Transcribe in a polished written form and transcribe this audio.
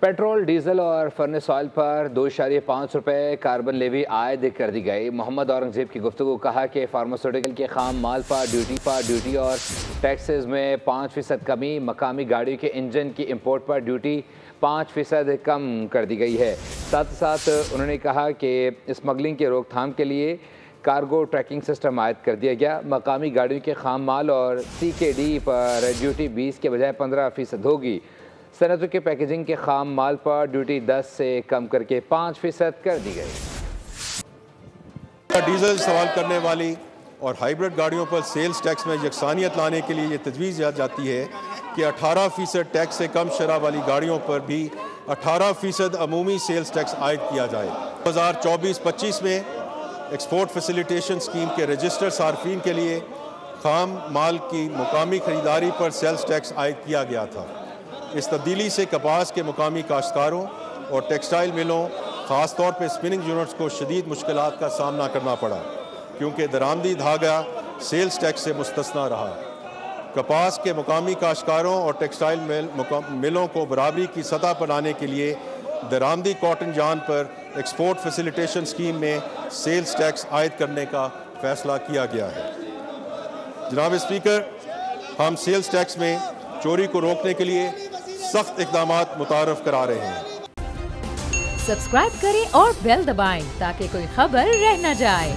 Petrol, diesel और furnace oil पर 2.5 रुपये कार्बन लेवी आयद कर दी गई। मोहम्मद औरंगजेब की गुफ्तगू, कहा कि फार्मास्यूटिकल के खाम माल पर ड्यूटी और टैक्सेस में 5% कमी। मकामी गाड़ियों के इंजन की इंपोर्ट पर ड्यूटी 5% कम कर दी गई है। साथ साथ उन्होंने कहा कि स्मगलिंग की रोकथाम के लिए कार्गो ट्रैकिंग सिस्टम आयद कर दिया गया। मकामी गाड़ियों के खाम माल और CKD पर ड्यूटी 20 के बजाय 15% होगी। सनतों के पैकेजिंग के खाम माल पर ड्यूटी 10 से कम करके 5% कर दी गई। डीजल इस्तेमाल करने वाली और हाइब्रिड गाड़ियों पर सेल्स टैक्स में यकसानियत लाने के लिए ये तजवीज़ जाती है कि 18% टैक्स से कम शरह वाली गाड़ियों पर भी 18% अमूमी सेल्स टैक्स आयद किया जाए। 2024-25 में एक्सपोर्ट फैसिलिटेशन स्कीम के रजिस्टर सार्फिन के लिए खाम माल की मुकामी ख़रीदारी पर सेल्स टैक्स आयद किया गया था। इस तब्दीली से कपास के मुकामी काश्तकारों और टेक्सटाइल मिलों, ख़ास तौर पर स्पिनिंग यूनिट्स को शदीद मुश्किलात का सामना करना पड़ा, क्योंकि दरामदी धागा सेल्स टैक्स से मुस्तस्ना रहा। कपास के मुकामी काश्तकारों और टेक्सटाइल मिलों को बराबरी की सतह पर लाने के लिए दरामदी कॉटन जान पर एक्सपोर्ट फैसिलिटेशन स्कीम में सेल्स टैक्स आयद करने का फ़ैसला किया गया है। जनाब स्पीकर, हम सेल्स टैक्स में चोरी को रोकने के लिए सख्त इक़दामात मुतारफ़ करा रहे हैं। सब्सक्राइब करें और बेल दबाएं ताकि कोई खबर रह न जाए।